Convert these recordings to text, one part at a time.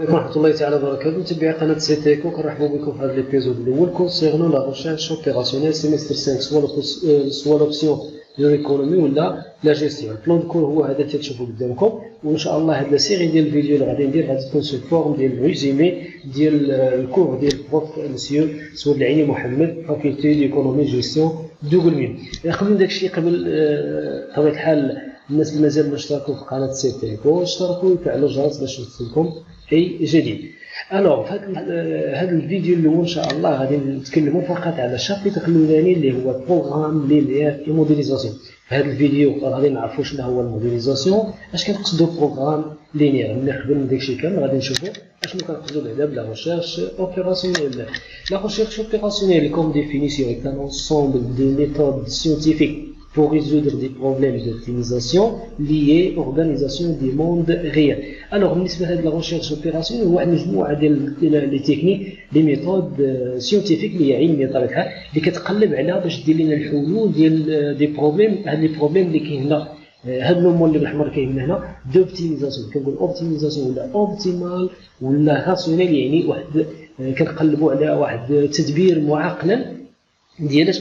عليكم ورحمة الله تعالى وبركاته. متابعي قناة سيتيكو كنرحبوا بكم في هذا ليبيزود الأول كونسيرنو لا ريشيرش اوبيراسيونيل سيمستر 5 سوا لوبسيون دو ليكونومي ولا لا جيستيون. البلان دو كور هو هذا اللي تشوفوا قدامكم، وإن شاء الله هاد لا سيري ديال الفيديو اللي غادي ندير غادي تكون سو فورم ديال ريزومي ديال الكور ديال بروف مسيو سود العيني محمد فاكولتي ديكونومي جيستيون دوغل ميم. قبل من داكشي قبل بطبيعة الحال الناس اللي مازال ما اشتركوا في قناة سيتيكو اشتركوا ويفعلوا الجرس باش يوصلكم أي جديد. الوغ في هذا الفيديو الاول ان شاء الله غادي نتكلموا فقط على الشابيتر الاولاني اللي هو بروغرام لينيير اي موديليزاسيون. في هذا الفيديو غادي نعرفوا شنو هو الموديليزاسيون، اش كنقصدوا بروغرام لينيير. ملي قبل من داكشي كامل غادي نشوفوا اشنو كنقصدوا بعدا بلا ريشيرش اوبيراسيونيل. لا ريشيرش اوبيراسيونيل كوم ديفينيسيون est un ensemble de méthodes scientifiques pour résoudre des problèmes d'optimisation liés à l'organisation du monde réel. Alors, بالنسبة لهاد لا ريشيرش اوبيراسيونيل هو واحد المجموعة ديال لي تكنيك لي ميثود سيونتيفيك اللي هي علمية بطبيعة الحال اللي كتقلب على باش دير لنا الحلول ديال دي بروبليم. هاد لي بروبليم اللي كاين هنا هاد اللون اللي بالاحمر كاين هنا دوبتيميزاسيون، كنقول اوبتيميزاسيون ولا اوبتيمال ولا راسيونيل، يعني واحد كنقلبوا على واحد التدبير معقلا ديال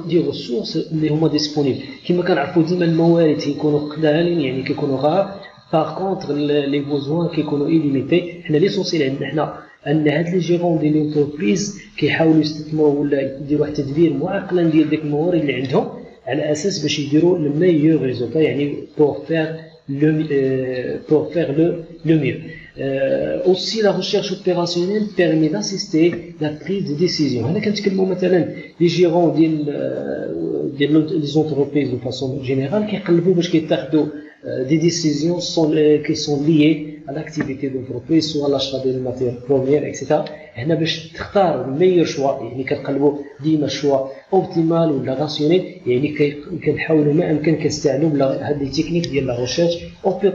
دي ريسورس اللي هما ديسپونيبل. كما كنعرفوا ديما الموارد كيكونوا قلالين، يعني كيكونوا غار. باغ كونطخ لي بوزوان كيكونوا ايليميتي. حنا ليسونسيال عندنا حنا ان هاد لي جيرون ديال لونتربريز كيحاولوا يستثمروا ولا يديروا واحد التدبير معقلا ديال ديك الموارد اللي عندهم على اساس باش يديروا لو ميور ريزولتا، يعني بور فير لو ميو. aussi la recherche opérationnelle permet d'assister la prise de décision. هنا كنتكلموا مثلا لي جيرون ديال لي زونتربريز دو فاسون جينيرال كيقلبوا باش كيتاخذوا des décisions qui sont liées à l'activité d'entreprise, soit l'achat des matières premières, etc. هنا باش تختار الميور شوا، يعني كنقلبوا ديما الشوا اوبتيمال ولا راسيونيل، يعني كنحاولوا ما امكن كنستعملوا هاد لي تكنيك ديال لا ريشيرش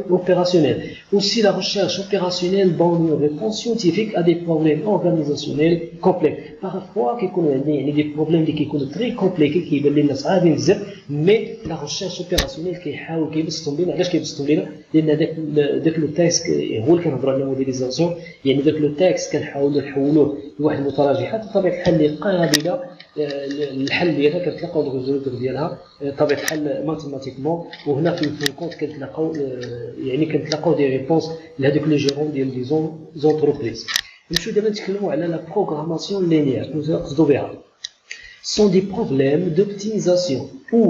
اوبيراسيونيل. aussi la recherche opérationnelle donne une réponse scientifique à des problèmes organisationnels complexes. parfois كيكونوا عندنا يعني دي بروبليم اللي كيكونوا تري كومبليكي كيبان لنا صعابين بزاف، مي لا ريشيرش اوبيراسيونيل كيحاول كيبسطهم لنا. علاش كيبسطهم لنا؟ لان داك لو تاكس هو اللي كنهضروا على الموديليزاسيون، يعني داك لو تاكس كنحاولوا نحولوه لواحد المتراجحات بطبيعه الحال اللي قابله الحل ديالها كنتلاقاو الريزولتور ديالها بطبيعه الحال ماتيماتيكمون. وهنا في الكونت كنتلاقاو يعني كنتلاقاو دي ريبونس لهذوك لي جيرون ديال لي زونتربريز. نمشيو دابا نتكلموا على لا بروغراماسيون لينيير. نقصدوا بها sont des problèmes d'optimisation où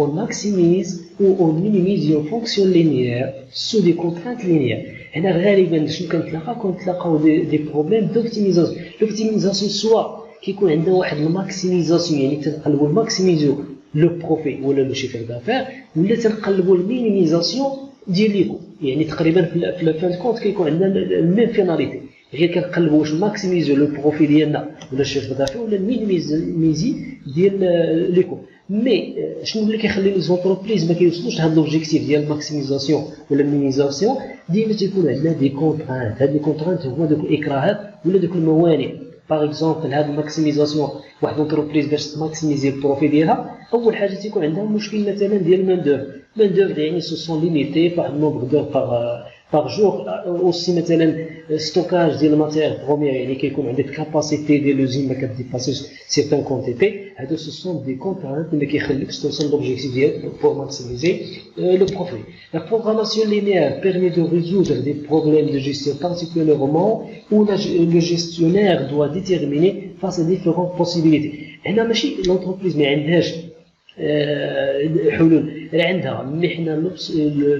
on maximise ou on minimise une fonction linéaire sous des contraintes linéaires. هنا غالبا شنو كنتلاقاو دي بروبليم دوبتيميزاسيون. لوبتيميزاسيون سوا كيكون عندنا واحد الماكسيميزاسيون، يعني تنقلبوا الماكسيميزو لو بروفي ولا لو شيفر دافير، ولا تنقلبوا المينيميزاسيون ديال ليكو. يعني تقريبا في الفان كونت كيكون عندنا الميم فيناليتي، غير كنقلبوا واش ماكسيميزو لو بروفي ديالنا ولا الشيفر دافير ولا مينيميزي ديال ليكو. مي شنو اللي كيخلي لي زونتربريز ما كيوصلوش لهاد لوبجيكتيف ديال الماكسيميزاسيون ولا المينيميزاسيون؟ ديما تيكون عندنا دي كونترانت. هاد لي كونترانت هما دوك الاكراهات ولا دوك الموانع. باغ اكزومبل هاد الماكسيميزاسيون واحد لونتربريز باش تماكسيميزي البروفي ديالها، اول حاجه تيكون عندها مشكل مثلا ديال مان دوف يعني سو سون ليميتي بواحد النومبر دور باغ جور. اوسي مثلا ستوكاج ديال الماتير بروميير، يعني كيكون عندك كاباسيتي ديال لوزين ما كديباسيش سيغتان كونتيتي. هادو سو سون دي كونترانت اللي كيخليكش توصل لوبجيكتيف ديالك بور ماكسيميزي لو بروفي. La programmation linéaire permet de résoudre des problèmes de gestion particulièrement où le gestionnaire doit déterminer face à différentes possibilités. هنا ماشي لونتربريز ما عندهاش حلول، راه عندها. مي حنا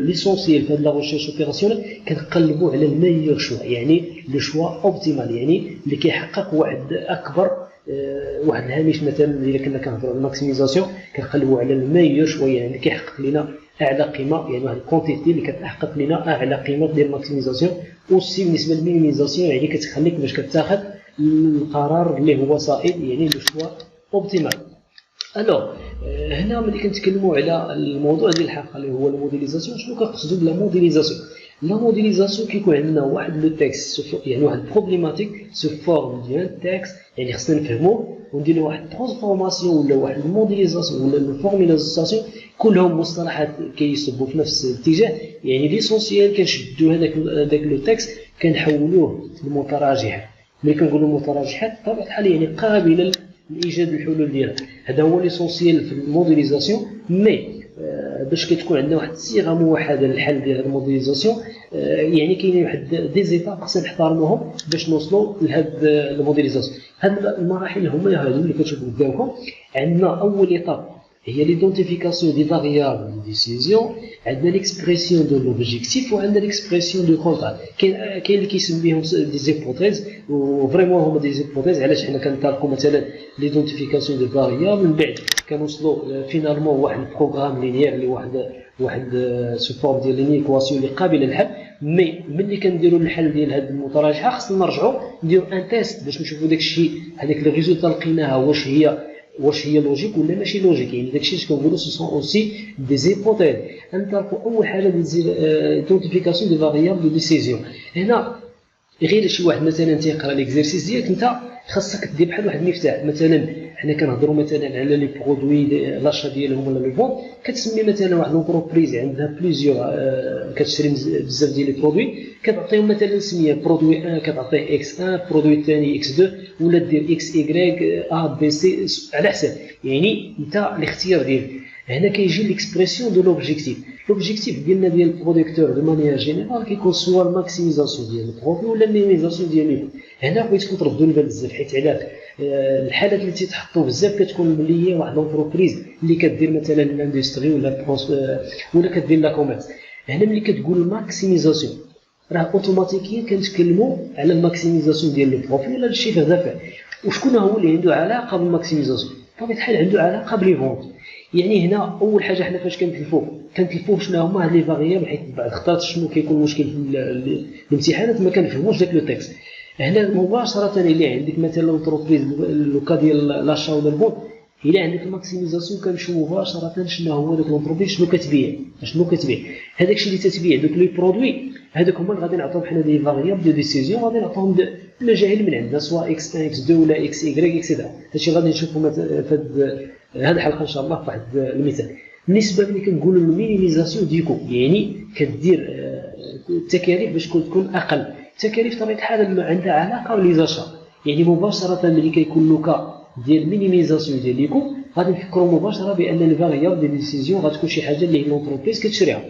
ليسونسيال في هاد لا ريشيرش اوبيراسيونيل كنقلبوا على الميور شوا، يعني لو شوا اوبتيمال، يعني اللي كيحقق واحد اكبر واحد الهامش. مثلا الا كنا كنهضروا على الماكسيميزاسيون كنقلبوا على الميور شويه، يعني اللي كيحقق لنا اعلى قيمه، يعني واحد الكونتيتي اللي كتحقق لنا اعلى قيمه ديال الماكسيميزاسيون. اوسي بالنسبه للمينيميزاسيون يعني كتخليك باش كتاخذ القرار اللي هو صائب، يعني لو شوا اوبتيمال. الوغ هنا ملي كنتكلموا على الموضوع ديال الحلقه اللي هو الموديليزاسيون، شنو كنقصدوا بلا موديليزاسيون؟ لا موديليزاسيون كيكون عندنا واحد لو تكست، يعني واحد بروبليماتيك سو فورم ديال تكست، يعني خصنا نفهموه وندير واحد ترانسفورماسيون ولا واحد الموديليزاسيون ولا الفورميليزاسيون، كلهم مصطلحات كيصبوا في نفس الاتجاه. يعني ليسونسيال كنشدو هذاك لو تكست كنحولوه لمتراجعات. ملي كنقولوا متراجعات بطبيعه الحال يعني قابله لايجاد الحلول ديالها. هذا هو ليسونسيال في الموديليزاسيون. مي باش كتكون عندنا واحد الصيغه موحده للحل ديال هذه الموديليزاسيون، يعني كاينين واحد دي زيتاب خصنا نحترموهم باش نوصلوا لهاد الموديليزاسيون. هاد المراحل هما هادو اللي كتشوفوا قدامكم. عندنا اول ايطاب هي ليدونتيفيكاسيون دي فاريابل دي ديسيزيون، عندنا ليكسبرسيون دو لوبجيكتيف، وعندنا ليكسبرسيون دو كونترا. كاين اللي كيسميهم دي زيبوتيز، وفريمون هما دي زيبوتيز. علاش حنا كنطلقوا مثلا ليدونتيفيكاسيون دو فاريابل، من بعد كنوصلوا فينالمون واحد البروغرام لينيير اللي واحد سو فورم ديال لي ايكواسيون اللي قابله للحل. مي ملي كنديروا الحل ديال هذه المتراجعه خصنا نرجعوا نديروا ان تيست باش نشوفوا داكشي، هذاك لي ريزولتا لقيناها واش هي لوجيك ولا ماشي لوجيك. يعني داكشي اللي كنقولوا سو سون اوسي دي زيبوتيز. نطلقوا اول حاجه ليدونتيفيكاسيون دي فاريابل دو ديسيزيون. هنا غير شي واحد مثلا تيقرا ليكزيرسيس ديالك، انت خاصك دير بحال واحد المفتاح. مثلا حنا كنهضروا مثلا على لي برودوي لاشا ديالهم ولا لو فون، كتسمي مثلا واحد لونتربريز عندها بليزيور كتشري بزاف ديال لي برودوي، كتعطيهم مثلا سميه برودوي 1 كتعطيه اكس 1، برودوي الثاني اكس 2، ولا دير اكس ايغريك ا بي سي على حسب. يعني انت الاختيار ديالك. هنا كيجي ليكسبرسيون دو لوبجيكتيف. لوبجيكتيف ديالنا ديال البروديكتور دو مانيير جينيرال كيكون سوا الماكسيميزاسيون ديال البروفيت ولا المينيميزاسيون ديال لي. هنا بغيتكم تردوا البال بزاف، حيت علاش الحالات اللي تيتحطوا بزاف كتكون ملي هي واحد لونتربريز اللي كدير مثلا الاندستري ولا كدير لا كوميرس. هنا ملي كتقول ماكسيميزاسيون راه اوتوماتيكيا كنتكلموا على الماكسيميزاسيون ديال لو بروفيت ولا الشيفر دافع. وشكون هو اللي عنده علاقه بالماكسيميزاسيون؟ بطبيعه الحال عنده علاقه بلي فونت. يعني هنا اول حاجه حنا فاش كنتلفوا شنو هما هاد لي فاريابل، حيت بعد اخترت شنو كيكون المشكل في الامتحانات ما كنفهموش داك لو تكست. هنا مباشره الا عندك مثلا لونتربريز لو كا ديال لاشا ولا البون، الا عندك الماكسيميزاسيون كنمشيو مباشره شنو هو داك لونتربريز شنو كتبيع هذاك الشيء اللي تتبيع. دوك لي برودوي هذوك هما اللي غادي نعطيهم حنا دي فاريابل دو ديسيزيون، غادي نعطيهم المجاهيل من عندنا سواء اكس 1 اكس 2 ولا اكس ايغريك اكس هذا. هادشي غادي نشوفوا في هذه الحلقه ان شاء الله في واحد المثال. بالنسبه ملي كنقولوا المينيميزاسيون ديكو، يعني كدير التكاليف باش تكون اقل. التكاليف طبيعه الحال عندها علاقه بليزاشا. يعني مباشره ملي كيكون لوكا ديال مينيميزاسيون ديال ليكو غادي نفكروا مباشره بان الفاريابل دي ديسيزيون غتكون شي حاجه اللي لونتربريز كتشريها.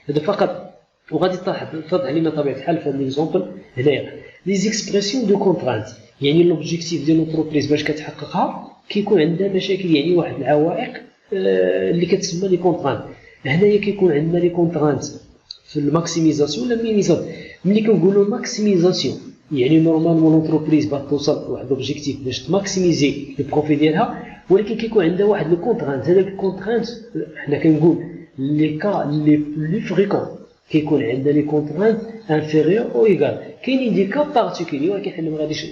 هذا فقط. وغادي تتضح لنا طبيعه الحال في هذا ليكزومبل هنايا لي زيكسبرسيون دو كونترانت. يعني لوبجيكتيف ديال لونتربريز باش كتحققها كيكون عندها مشاكل، يعني واحد العوائق اللي كتسمى لي كونترانت. هنايا كيكون عندنا لي كونترانت في الماكسيميزاسيون ولا المينيميزاسيون. ملي كنقولوا ماكسيميزاسيون يعني نورمالمون لونتربريز باغا توصل لواحد لوبجيكتيف باش تماكسيميزي البروفي ديالها، ولكن كيكون عندها واحد لو كونترانت. هذاك الكونترانت حنا كنقول لي كا لي بلو فريكون كيكون عندنا لي كونترانت انفيريور او ايغال. كاينين دي كا بارتيكولي، ولكن حنا ما غاديش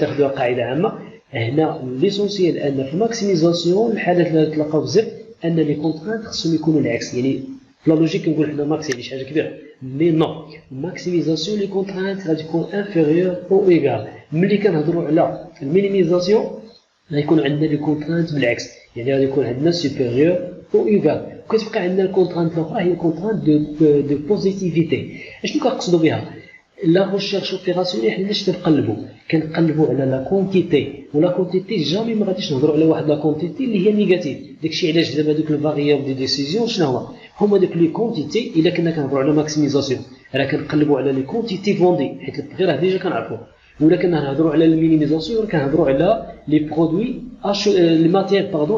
ناخذوها قاعده عامه. هنا ليسونسيال ان في الماكسيميزاسيون الحالات اللي تلقاو بزاف ان لي كونترانت خصهم يكونوا العكس. يعني في لا لوجيك كنقول حنا ماكس يعني شي حاجه كبيره، مي نو ماكسيميزاسيون لي كونترانت غادي تكون انفيريور او ايغال. ملي كنهضروا على المينيميزاسيون غيكون عندنا لي كونترانت بالعكس، يعني غادي يكون عندنا سوبيريور او ايغال. وكتبقى عندنا الكونترانت الاخرى هي الكونترانت دو بوزيتيفيتي. اشنو كنقصدوا بها؟ لا ريشيرش اوبيراسيونيل حنا اش كنقلبوا على لا كونتيتي، ولا كونتيتي جامي ما غاديش نهضروا على واحد لا كونتيتي اللي هي نيجاتيف. داكشي علاش دابا دوك الفاريابل دي ديسيزيون شنو هما دوك لي كونتيتي. الا كنا كنهضروا على ماكسيميزاسيون راه كنقلبوا على لي كونتيتي فوندي حيت التغيير راه ديجا كنعرفوه، ولا كنا نهضروا على المينيميزاسيون راه كنهضروا على لي برودوي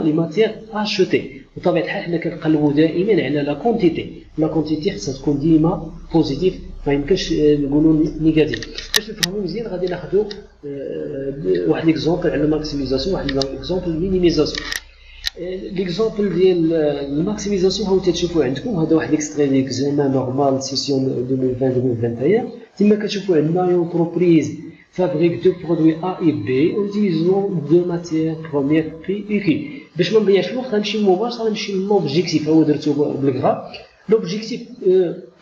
لي ماتيير اشوتي. بطبيعه الحال حنا كنقلبوا دائما على لا كونتيتي. لا كونتيتي خصها تكون ديما بوزيتيف، ما يمكنش نقولوا نيجاتيف. باش نفهموا مزيان غادي ناخذوا واحد ليكزومبل على الماكسيميزاسيون، واحد ليكزومبل مينيميزاسيون. ليكزومبل ديال الماكسيميزاسيون هاو تشوفوا عندكم. هذا واحد اكستري ليكزامان نورمال سيسيون 2020-2021. تما كتشوفوا عندنا اونتربريز fabrique deux produits A et B en utilisant deux matières premières P et Q. باش ما نضيعش الوقت غنمشي مباشره نمشي للوبجيكتيف. هو درتو بالكغا. لوبجيكتيف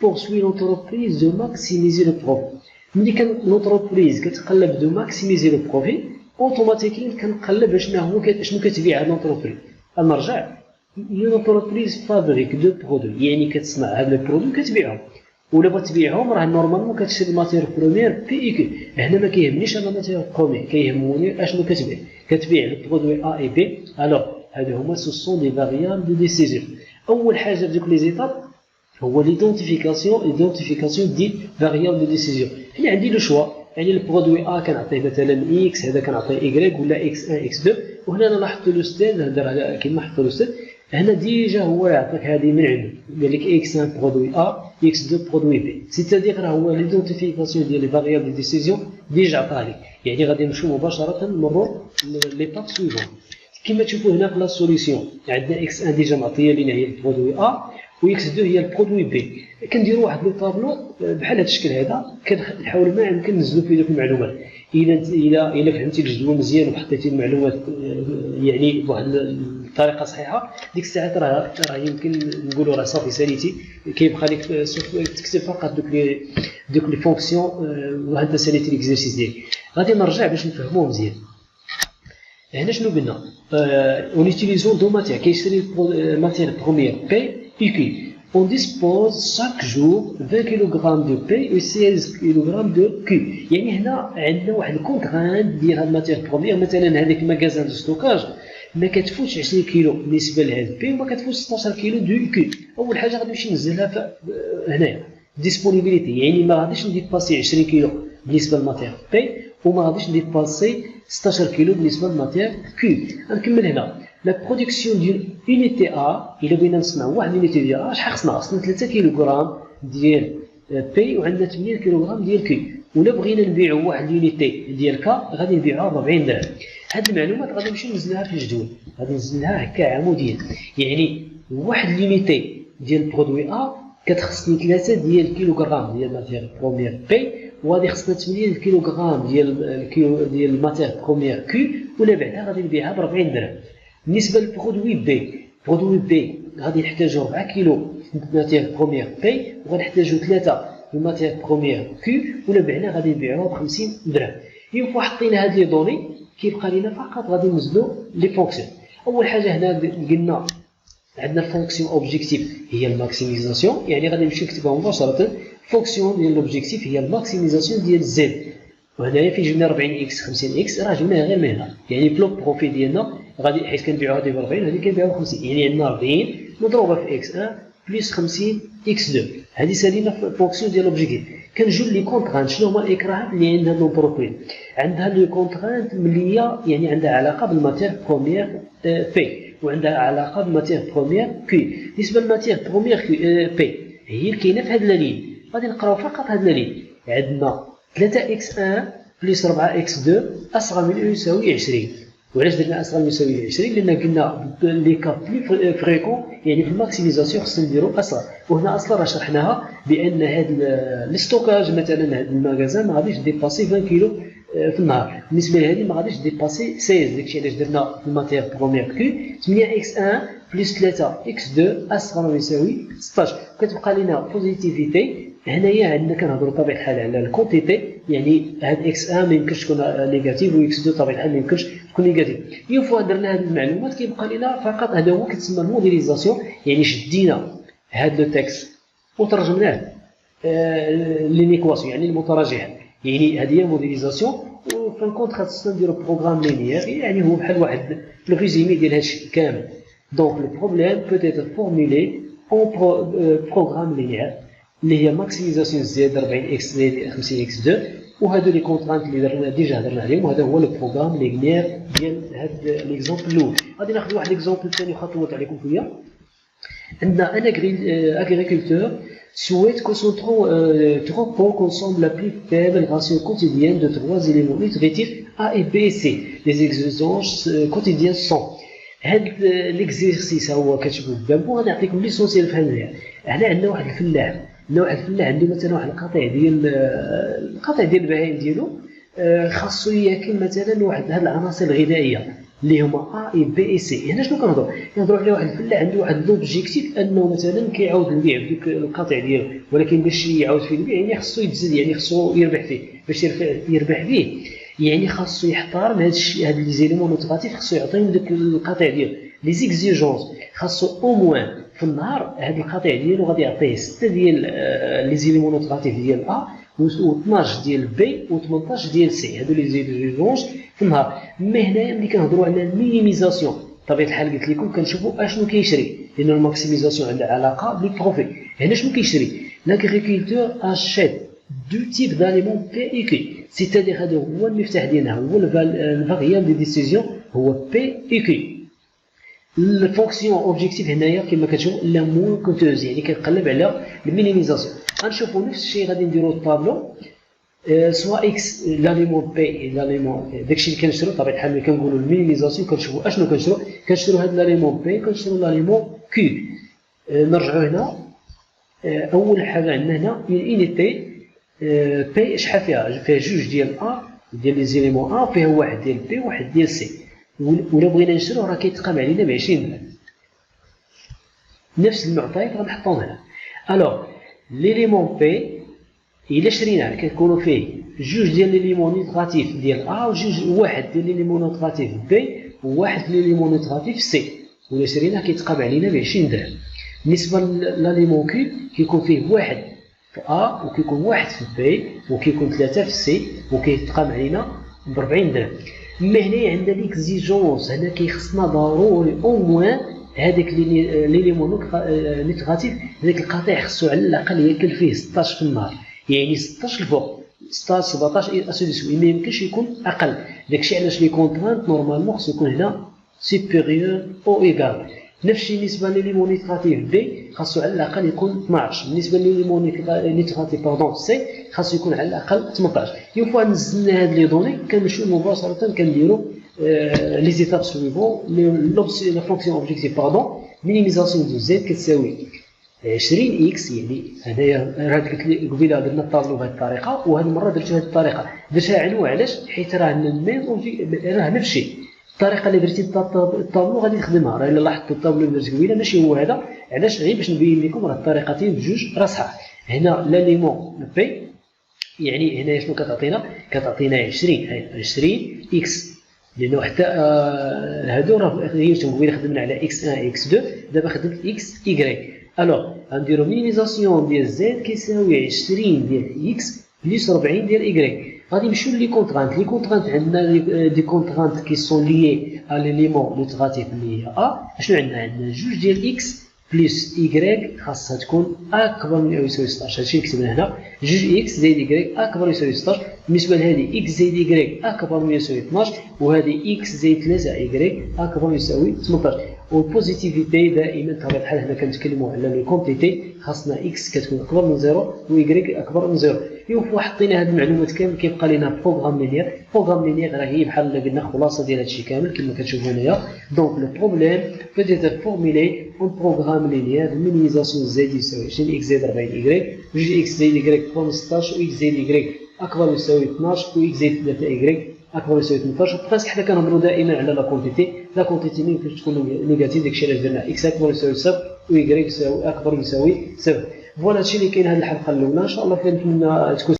poursuit l'entreprise de maximiser le profit. ملي كان لونتربريز كتقلب دو ماكسيميزي لو بروفي اوتوماتيكيا كنقلب شنو هو شنو كتبيع هاد لونتربريز. نرجع لونتربريز فابريك دو برودوي، يعني كتصنع هاد لي برودوي كتبيعهم، ولا بغات تبيعهم راه نورمالمون كتشري الماتير بروميير بي اي كي. هنا ما كيهمنيش انا الماتير بروميير، كيهموني اشنو كتبيع. كتبيع البرودوي ا اي بي. الوغ هادو هما سو سون دي فاريابل دو ديسيزيون. اول حاجه في دوك لي زيتاب هو ليدونتيفيكاسيون دي فاريابل دو ديسيزيون. هنا عندي لو شوا، يعني البرودوي ا كنعطيه مثلا اكس، هذا كنعطيه ايكغيك ولا اكس 1 اكس 2، وهنا انا لاحظت لو ستيل هضر كيما حط لو ستيل. هنا ديجا هو يعطيك هذه من عنده، قال لك اكس 1 برودوي ا اكس 2 برودوي بي، سيتادير راه هو ليدونتيفيكاسيون ديال لي فاريابل دو ديسيزيون ديجا عطاها لك. يعني غادي نمشيو مباشره نمروا ليطاب سويفون. كما تشوفوا هنا في لا سوليسيون عندنا اكس 1 ديجا معطيه لينا هي البرودوي ا، و اكس 2 هي البرودوي بي. كنديروا واحد لو طابلو بحال هذا الشكل هذا، كنحاول ما يمكن نزلوا فيه دوك المعلومات. الا فهمتي الجدول مزيان وحطيتي المعلومات يعني بواحد الطريقه صحيحه، ديك الساعات راه يمكن نقولوا راه صافي ساليتي. كيبقى لك تكتب فقط دوك لي فونكسيون وانت ساليتي ليكزيرسيس ديالك. غادي نرجع باش نفهموه مزيان. هنا شنو قلنا؟ اون يوتيليزون دو ماتير، كيشري ماتير بروميير بي اي كي. On dispose chaque jour 20 kg de P et 16 kg de Q. يعني هنا عندنا واحد الكونترانت ديال هاد الماتير بروميير. مثلا هذاك المكازان دو ستوكاج ما كتفوتش 20 كيلو بالنسبه لهاد بي، وما كتفوتش 16 كيلو دو كي. اول حاجه غادي نمشي نزلها هنايا ديسپونيبيليتي، يعني ما غاديش نديباسي 20 كيلو بالنسبه للماتير بي، وما غاديش نديباسي 16 كيلو بالنسبه للماتير كي. غنكمل هنا لا برودكسيون ديال يونيتي ا. الا بغينا نصنعوا واحد يونيتي ديال ا شحال خصنا؟ خصنا 3 كيلوغرام ديال بي وعندنا 8 كيلوغرام ديال كي. ولا بغينا نبيعوا واحد يونيتي ديال كا غادي نبيعوها ب 40 درهم. هاد المعلومات غادي نمشيو نزلها في الجدول، غادي نزلها هكا عموديا. يعني واحد اليونيتي ديال برودوي ا كتخصني 3 ديال كيلوغرام ديال ماتير بروميير بي، وغادي خصنا 8 كيلوغرام ديال الماتير بروميير كي، ولا بعدا غادي نبيعها ب 40 درهم. بالنسبه للبرودوي بي، برودوي بي غادي نحتاجو 4 كيلو ماتير بروميير بي، وغنحتاجو 3 الماتير بروميير كي، ولا بعنا غادي نبيعوها ب 50 درهم. اون فوا حطينا هاد لي دوني كيبقى لينا فقط غادي نوزنو لي فونكسيون. اول حاجه هنا قلنا عندنا الفونكسيون اوبجيكتيف هي الماكسيميزاسيون، يعني غادي نمشيو نكتبها مباشره. فونكسيون ديال لوبجيكتيف هي الماكسيميزاسيون ديال زد، وهنايا فين جبنا 40 اكس 50 اكس راه جبناها غير من هنا. يعني بلو بروفي ديالنا غادي حيت كنبيعوها هذه ب 40 وهذه كنبيعوها ب 50، يعني عندنا 40 مضروبه في اكس 1 بلس 50 اكس 2. هذه سالينا في الفونكسيون ديال لوبجيكتيف. كنجيو لي كونترانت. شنو هما الاكراهات اللي عند هاد لونتربريز؟ عندها لي كونترانت ملي يعني عندها علاقه بالماتير بروميير بي، وعندها علاقه بالماتير بروميير كي. بالنسبه للماتير بروميير بي هي اللي كاينه في هاد لين. غادي نقراو فقط هاد لين. عندنا 3 اكس 1 بلس 4 اكس 2 اصغر من او يساوي 20. وعلاش درنا اصغر من يساوي 20؟ لان قلنا لي كا بلي فريكون يعني في الماكسيميزاسيون خصنا نديرو اصغر. وهنا اصلا راه شرحناها بان هاد الستوكاج مثلا هاد المغازان ما غاديش ديباسي 20 كيلو في النهار. بالنسبه لهذه ما غاديش ديباسي 16. داكشي علاش درنا في الماتير بروميير كي 8 اكس 1 بلس 3 اكس 2 اصغر من يساوي 16. كتبقى لنا بوزيتيفيتي. هنايا عندنا كنهضروا بطبيعه الحال على الكونتيتي، يعني هاد اكس 1 ما يمكنش تكون نيجاتيف، و اكس 2 بطبيعه الحال ما يمكنش تكون نيجاتيف. اون فوا درنا هاد المعلومات كيبقى لنا فقط هذا هو كتسمى الموديليزاسيون. يعني شدينا هاد لو تكست وترجمناه لينيكواسيون يعني المتراجعات. يعني هذه هي الموديليزاسيون. وفي الكونت خاصنا نديرو بروغرام لينيير، يعني هو بحال واحد الريزومي ديال هادشي كامل. دونك لو بروبليم بوت ايتر فورمولي اون بروغرام لينيير اللي هي ماكسيميزاسيون زد 40 اكس زائد 50 اكس 2، وهادو لي كونترانت اللي درنا ديجا هضرنا عليهم. وهذا هو لو بروغرام لينيير ديال هاد ليكزومبل الاول. غادي ناخذ واحد ليكزومبل ثاني خطوات عليكم شويه. عندنا ان agriculteur souhaite que son troupeau consomme la plus faible ration quotidienne de 3 éléments nutritifs A et B et C. Les exigences quotidiennes sont. هاد ليكزيرسيس هو كتشوفوا قدامكم. غادي نعطيكم ليسونسيال في هذا. هنا عندنا واحد الفلاح، عنده مثلا واحد القطيع ديال البهائم ديالو، خاصو ياكل مثلا واحد هاد العناصر الغذائيه اللي هما ا اي بي اي سي. هنا شنو كنهضروا على واحد الفلاح عنده واحد لوبجيكتيف انه مثلا كيعاود البيع بديك القطيع ديالو، ولكن باش يعاود فيه البيع يعني خاصو يتزاد، يعني خاصو يربح فيه. باش يربح فيه يعني خاصو يحترم هاد الشيء، هاد لي زيليمون نوتراتيف خاصو يعطيهم داك القطع ديالو لي زيكزيجونس، خاصو او موان في النهار هاد القطع ديالو غادي يعطيه 6 ديال لي زيليمون نوتراتيف ديال ا و12 ديال بي و18 ديال سي، هادو لي زيكزيجونس في النهار. مي هنايا ملي كنهضروا على المينيميزاسيون بطبيعه الحال قلت لكم كنشوفوا اشنو كيشري، لان الماكسيميزاسيون عندها علاقه بالبروفيت. هنا شنو كيشري؟ لاغريكولتور اشيت دو تيب داليمون بي اي كي، سيتادير هذا هو المفتاح ديالنا، هو الفاريابل دي ديسيزيون هو بي اي كي. الفونكسيون اوبجيكتيف هنايا كما كتشوفوا لا مون كوتوز، يعني كنقلب على المينيميزاسيون. غنشوفوا نفس الشيء غادي نديروا الطابلو سوا اكس لاليمون بي لاليمون داكشي اللي كنشرو بطبيعه الحال ملي كنقولوا المينيميزاسيون كنشوفوا اشنو كنشرو هاد لاليمون بي كنشرو لاليمون كي. نرجعوا هنا اول حاجه عندنا هنا يونيتي بي شحال فيها جوج ديال ا ديال لي زيليمون ا، فيها واحد ديال بي وواحد ديال سي، ولا بغينا نشروه راه كيتقام علينا ب 20 درهم. نفس المعطيات غنحطوهم هنا. الوغ ليليمون بي الا شريناه كيكونوا فيه جوج ديال لي ليمون نيتراتيف ديال ا وجوج واحد ديال لي ليمون نيتراتيف بي وواحد ديال لي ليمون نيتراتيف سي، ولا شريناه كيتقام علينا ب 20 درهم. بالنسبه لليمون كيب كيكون فيه واحد في ا وكيكون واحد في بي وكيكون ثلاثه في سي وكيتقام علينا ب 40 درهم. مي هنايا عندنا ليكزيجونس، هنا كيخصنا ضروري او موان هذاك لي ليمون نيتراتيف هذاك القطيع خصو على الاقل ياكل فيه 16 في النهار، يعني 16 الفوق 16 17 اسوديسوي، ما يمكنش يكون اقل. داكشي علاش لي كونترانت نورمالمون خصو يكون هنا سوبيريور او ايغال. نفس الشيء بالنسبه لليمون نيتراتيف بي خاصو على الاقل يكون 12، بالنسبه لليمون نيتراتيف سي خاصو يكون على الاقل 18. يوم فوا نزلنا هاد لي دوني كنمشيو مباشره كنديرو لي زيتاب سويفون. لا فونكسيون اوبجيكتيف مينيميزاسيون دو زد كتساوي 20 اكس، يعني هنايا راه قلت لي قبيله درنا الطابلو بهذه الطريقه وهذه المره درتو بهذه الطريقه. درتها عنوان علاش؟ حيت راه الميم راه نفس الشيء، الطريقه اللي درتي الطابلو غادي نخدمها. راه الا لاحظتوا الطابلو اللي درت قبيله ماشي هو هذا، علاش؟ غير باش نبين لكم راه الطريقتين بجوج راه صحاح. هنا لا ليمون بي يعني هنا شنو كتعطينا 20 اكس، لانه حتى هادو راه غيرتهم قبيله خدمنا على اكس 1 اكس 2، دابا خدمت اكس ايكغيك. الوغ غنديرو مينيميزاسيون ديال زد كيساوي 20 ديال اكس بلس 40 ديال ايكغيك. غادي نمشيو لي كونترانت عندنا دي كونترانت كي سون ليي ا ليليمون نيتراتيف اللي هي ا. شنو عندنا جوج ديال اكس بلس ايكغيك خاصها تكون اكبر من او يساوي 16. هادشي اللي كتبنا هنا، جوج اكس زائد ايكغيك اكبر من يساوي 16. بالنسبه لهذه اكس زائد ايكغيك اكبر من يساوي 12، وهذه اكس زائد 3 ايكغيك اكبر من يساوي 18. والبوزيتيفيتي دائما بطبيعه الحال هنا كنتكلموا على لو كومبليتي، خاصنا اكس كتكون اكبر من 0 وايكغيك اكبر من 0. يوم حطينا هاد المعلومات كامل كيبقى لنا بروغرام لينيير راه هي بحال قلنا خلاصه ديال هادشي كامل كما كتشوفوا هنايا. دونك لو بروبليم peut être formulé en programme linéaire. مينيميزاسيون زد يساوي 20 اكس زائد 40 ايكغيك، جوج اكس زائد ايكغيك اكبر من 16 و اكس زائد ايكغيك اكبر من يساوي 12 و اكس زائد 3 ايكغيك اكبر من يساوي 18. وبقيت حنا كنهضروا دائما على لا كونتيتي ما يمكنش تكون نيجاتيف، داكشي علاش درنا اكس اكبر من يساوي 0 و ايكغيك اكبر من يساوي 0. فوالا هادشي اللي كاين هذه الحلقه الاولى. ان شاء الله كنتمنى تكون